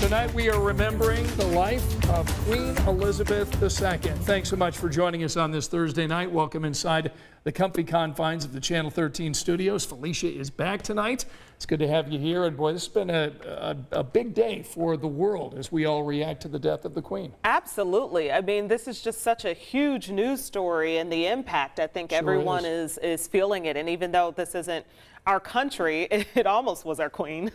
Tonight we are remembering the life of Queen Elizabeth II. Thanks so much for joining us on this Thursday night. Welcome inside the comfy confines of the Channel 13 studios. Felicia is back tonight. It's good to have you here. And boy, this has been a big day for the world as we all react to the death of the Queen. Absolutely. I mean, this is just such a huge news story, and the impact, I think everyone is feeling it. And even though this isn't our country, it almost was our queen.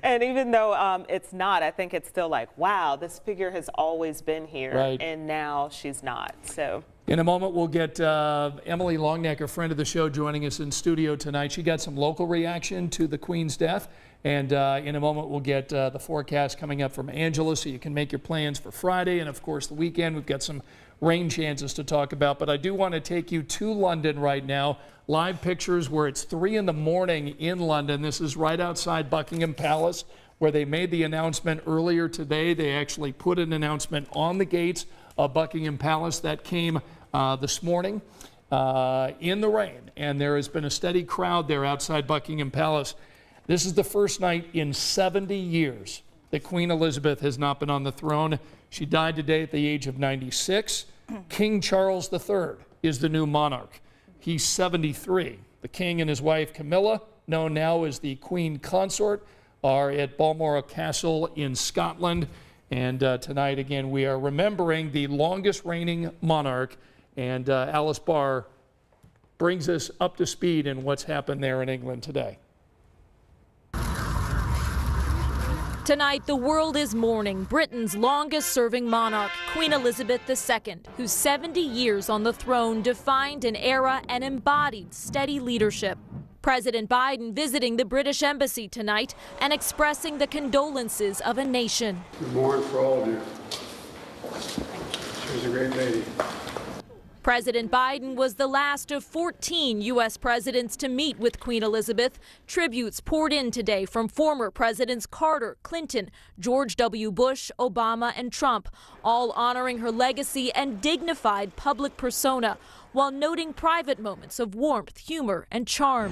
And even though it's not, I think it's still like, wow, this figure has always been here, right, and now she's not. So in a moment, we'll get Emily Longneck, a friend of the show, joining us in studio tonight. She got some local reaction to the Queen's death. And in a moment, we'll get the forecast coming up from Angela, so you can make your plans for Friday. And, of course, the weekend. We've got some rain chances to talk about. But I do want to take you to London right now. Live pictures where it's 3 in the morning in London. This is right outside Buckingham Palace, where they made the announcement earlier today. They actually put an announcement on the gates of Buckingham Palace that came this morning in the rain. And there has been a steady crowd there outside Buckingham Palace. This is the first night in 70 years that Queen Elizabeth has not been on the throne. She died today at the age of 96. King Charles III is the new monarch. He's 73. The king and his wife Camilla, known now as the Queen Consort, are at Balmoral Castle in Scotland. And tonight, again, we are remembering the longest reigning monarch. And Alice Barr brings us up to speed in what's happened there in England today. Tonight, the world is mourning Britain's longest-serving monarch, Queen Elizabeth II, whose 70 years on the throne defined an era and embodied steady leadership. President Biden visiting the British Embassy tonight and expressing the condolences of a nation. We mourn for all of you. She was a great lady. President Biden was the last of 14 U.S. presidents to meet with Queen Elizabeth. Tributes poured in today from former presidents Carter, Clinton, George W. Bush, Obama, and Trump, all honoring her legacy and dignified public persona, while noting private moments of warmth, humor, and charm.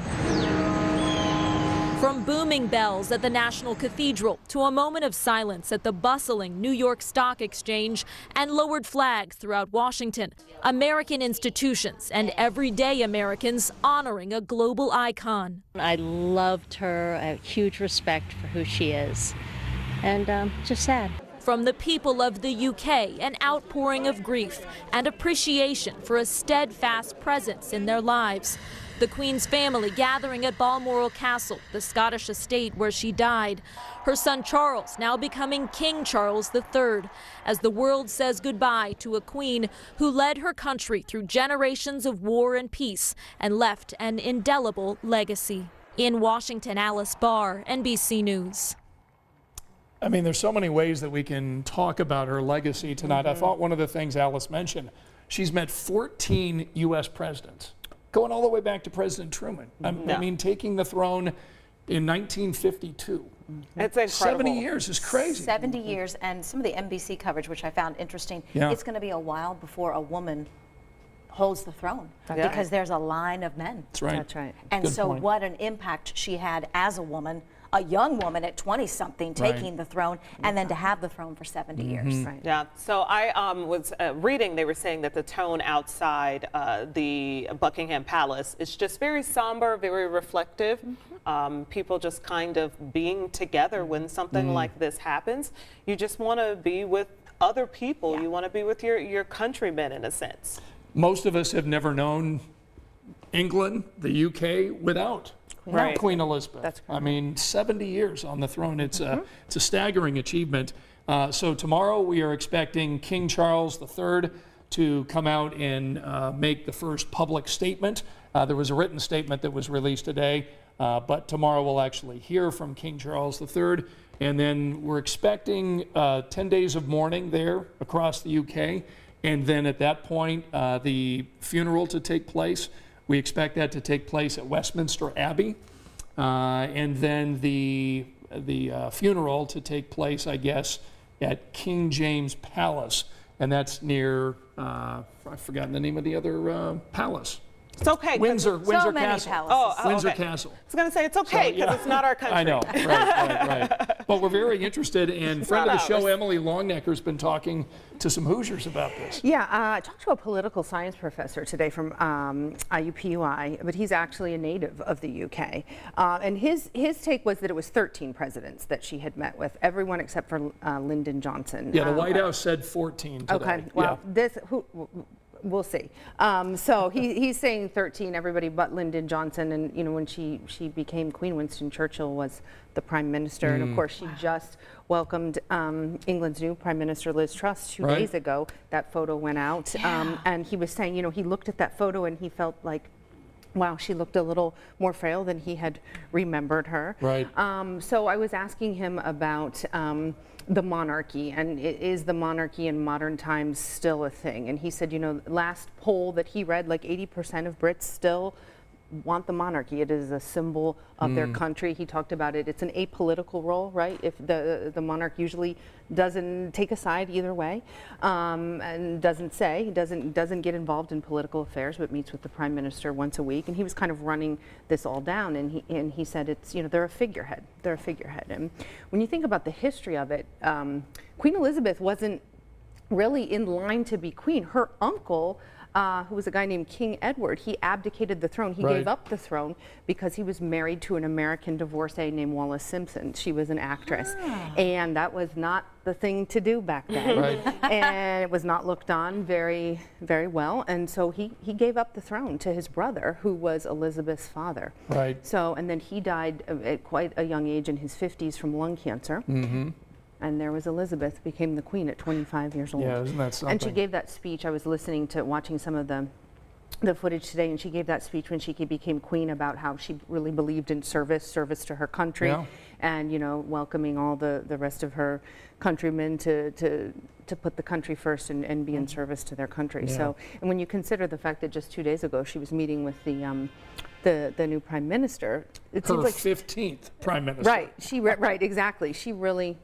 From booming bells at the National Cathedral to a moment of silence at the bustling New York Stock Exchange and lowered flags throughout Washington, American institutions and everyday Americans honoring a global icon. I loved her, I have huge respect for who she is, and just sad. From the people of the UK, an outpouring of grief and appreciation for a steadfast presence in their lives. The Queen's family gathering at Balmoral Castle, the Scottish estate where she died. Her son Charles now becoming King Charles III, as the world says goodbye to a queen who led her country through generations of war and peace and left an indelible legacy. In Washington, Alice Barr, NBC News. I mean, there's so many ways that we can talk about her legacy tonight. I thought one of the things Alice mentioned, she's met 14 U.S. presidents, going all the way back to President Truman. I mean, taking the throne in 1952. it's incredible. 70 years is crazy. 70 years, and some of the NBC coverage, which I found interesting, it's going to be a while before a woman holds the throne because there's a line of men. That's right. That's right. And Good so point. what an impact she had as a woman, a young woman at 20-something taking the throne, and then to have the throne for 70 years. Right. Yeah, so I was reading, they were saying that the tone outside the Buckingham Palace is just very somber, very reflective. People just kind of being together when something like this happens. You just want to be with other people. You want to be with your countrymen in a sense. Most of us have never known England, the UK, without Queen Elizabeth. That's correct. I mean, 70 years on the throne. It's a staggering achievement. So tomorrow we are expecting King Charles III to come out and make the first public statement. There was a written statement that was released today, but tomorrow we'll actually hear from King Charles III. And then we're expecting 10 days of mourning there across the UK. And then at that point, the funeral to take place. We expect that to take place at Westminster Abbey. And then the funeral to take place, I guess, at King James Palace. And that's near, I've forgotten the name of the other palace. It's okay. Windsor So many Castle. palaces. Windsor okay. Castle. I was going to say it's okay because it's not our country. I know, right. Well, we're very interested, and friend of the show, Emily Longnecker, has been talking to some Hoosiers about this. Yeah, I talked to a political science professor today from IUPUI, but he's actually a native of the UK. And his take was that it was 13 presidents that she had met with, everyone except for Lyndon Johnson. Yeah, the White House said 14 today. Okay, well, we'll see. So he's saying 13, everybody but Lyndon Johnson. And, you know, when she became Queen, Winston Churchill was the prime minister. And of course, she just welcomed England's new Prime Minister, Liz Truss, 2 days ago. That photo went out. And he was saying, you know, he looked at that photo and he felt like, wow, she looked a little more frail than he had remembered her. Right. So I was asking him about the monarchy, and is the monarchy in modern times still a thing? And he said, you know, last poll that he read, like 80% of Brits still want the monarchy. It is a symbol of their country. He talked about it. It's an apolitical role, right? If the monarch usually doesn't take a side either way, and doesn't get involved in political affairs, but meets with the prime minister once a week. And he was kind of running this all down, and he said it's, you know, they're a figurehead. They're a figurehead. And when you think about the history of it, Queen Elizabeth wasn't really in line to be queen. Her uncle, who was a guy named King Edward, he abdicated the throne. He gave up the throne because he was married to an American divorcee named Wallis Simpson. She was an actress. And that was not the thing to do back then. And it was not looked on very, very well. And so he gave up the throne to his brother, who was Elizabeth's father. So, and then he died at quite a young age in his 50s from lung cancer. And there was Elizabeth, became the queen at 25 years old. Yeah, isn't that something? And she gave that speech. I was watching some of the footage today, and she gave that speech when she became queen about how she really believed in service to her country, and, you know, welcoming all the rest of her countrymen to put the country first and be in service to their country. So, and when you consider the fact that just 2 days ago she was meeting with the new prime minister, it seems like 15th prime minister. Right, exactly. She really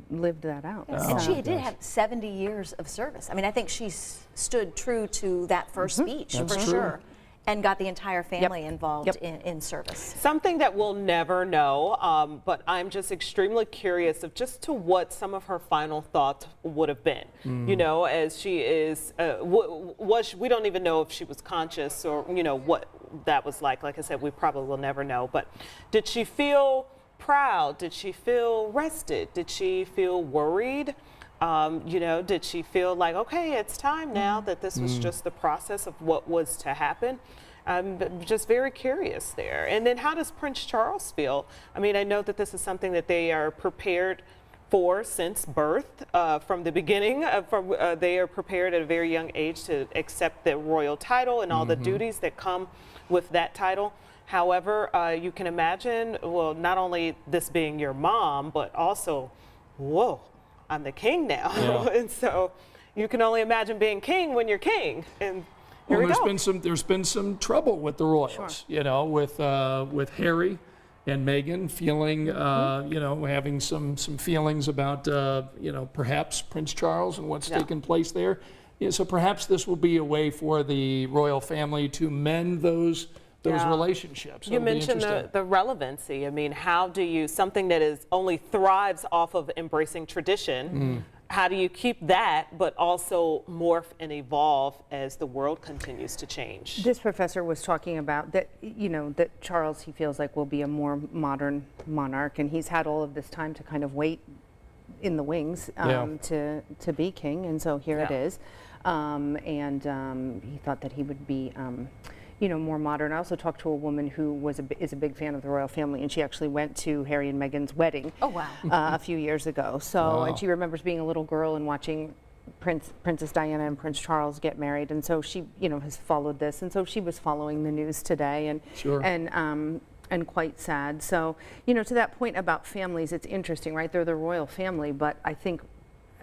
lived that out. And she did have 70 years of service. I mean, I think she stood true to that first speech for sure, and got the entire family involved in service. Something that we'll never know, but I'm just extremely curious of just to what some of her final thoughts would have been. You know, as she is, we don't even know if she was conscious or, you know, what that was like. Like I said, we probably will never know. But did she feel proud? Did she feel rested? Did she feel worried? You know, did she feel like, okay, it's time now, that this was just the process of what was to happen? I'm just very curious there. And then how does Prince Charles feel? I mean, I know that this is something that they are prepared for since birth, from the beginning. They are prepared at a very young age to accept the royal title and all the duties that come with that title. However, you can imagine, well, not only this being your mom, but also, whoa, I'm the king now. And so you can only imagine being king when you're king. And here we go. There's been some trouble with the royals, you know, with Harry and Meghan feeling, you know, having some feelings about, you know, perhaps Prince Charles and what's taken place there. Yeah, so perhaps this will be a way for the royal family to mend those relationships. You mentioned the relevancy. I mean, how do you, something that is only thrives off of embracing tradition, how do you keep that but also morph and evolve as the world continues to change? This professor was talking about that, you know, that Charles, he feels like, will be a more modern monarch, and he's had all of this time to kind of wait in the wings to be king, and so here it is. He thought that he would be you know, more modern. I also talked to a woman who is a big fan of the royal family, and she actually went to Harry and Meghan's wedding a few years ago. So, and she remembers being a little girl and watching Princess Diana and Prince Charles get married, and so she, you know, has followed this, and so she was following the news today, and quite sad. So, you know, to that point about families, it's interesting, right? They're the royal family, but I think,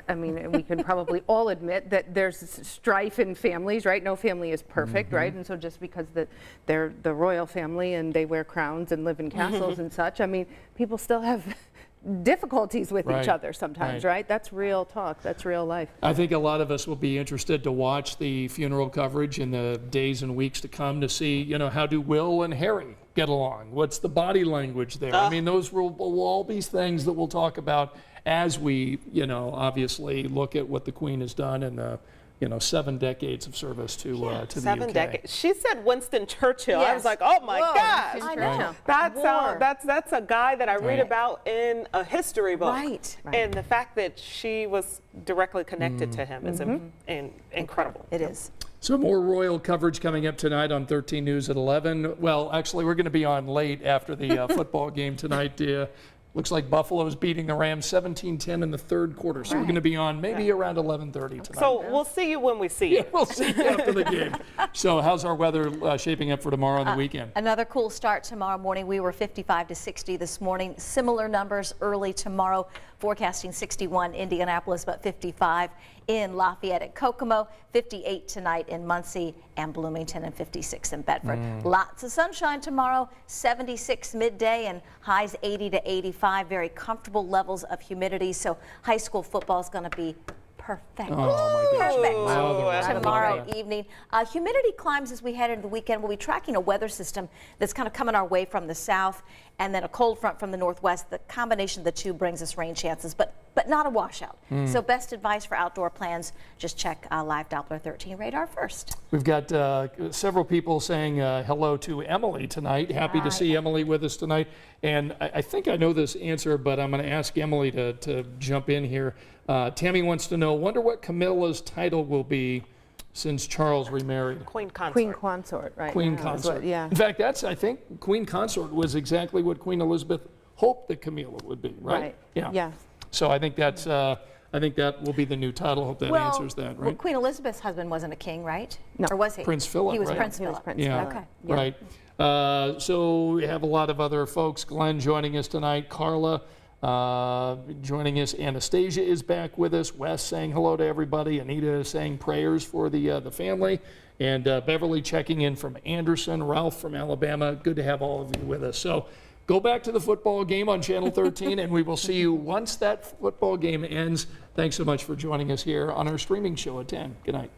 I mean, we can probably all admit that there's strife in families, right? No family is perfect, right? And so just because they're the royal family and they wear crowns and live in castles and such, I mean, people still have difficulties with each other sometimes, right? That's real talk. That's real life. I think a lot of us will be interested to watch the funeral coverage in the days and weeks to come to see, you know, how do Will and Harry get along? What's the body language there? I mean, those will all be things that we'll talk about as we, obviously look at what the Queen has done in the 7 decades of service to the UK. 7 decades. She said Winston Churchill. I was Yes. like, oh my Whoa, gosh. I know. War. That's a guy that I read about in a history book. Right. And the fact that she was directly connected to him is incredible. It is. So more royal coverage coming up tonight on 13 News at 11. Well, actually, we're going to be on late after the football game tonight. Looks like Buffalo's beating the Rams 17-10 in the third quarter. So we're going to be on maybe around 11:30 tonight. So we'll see you when we see you. Yeah, we'll see you after the game. So how's our weather shaping up for tomorrow and the weekend? Another cool start tomorrow morning. We were 55 to 60 this morning. Similar numbers early tomorrow. Forecasting 61 Indianapolis, but 55 in Lafayette and Kokomo, 58 tonight in Muncie and Bloomington, and 56 in Bedford. Lots of sunshine tomorrow, 76 midday and highs 80 to 85. Very comfortable levels of humidity. So high school football is going to be perfect. Oh, my gosh. Perfect. Love the weather. Tomorrow evening. Humidity climbs as we head into the weekend. We'll be tracking a weather system that's kind of coming our way from the south, and then a cold front from the northwest. The combination of the two brings us rain chances, but not a washout. So best advice for outdoor plans, just check Live Doppler 13 radar first. We've got several people saying hello to Emily tonight. Happy to see Emily with us tonight. And I think I know this answer, but I'm going to ask Emily to jump in here. Tammy wants to know, wonder what Camilla's title will be since Charles remarried. Queen consort. Queen consort, right? Queen That's consort. what- yeah. In fact, I think Queen consort was exactly what Queen Elizabeth hoped that Camilla would be, right? Right. Yeah. Yeah. So I think that will be the new title. Hope that answers that, right? Queen Elizabeth's husband wasn't a king, right? No. Or was he? Prince Philip, He was right? Prince He was Philip. Prince Yeah. Philip. Okay. Right. So we have a lot of other folks. Glenn joining us tonight. Carla joining us. Anastasia is back with us. Wes saying hello to everybody. Anita is saying prayers for the family. And Beverly checking in from Anderson. Ralph from Alabama. Good to have all of you with us. So go back to the football game on Channel 13, and we will see you once that football game ends. Thanks so much for joining us here on our streaming show at 10. Good night.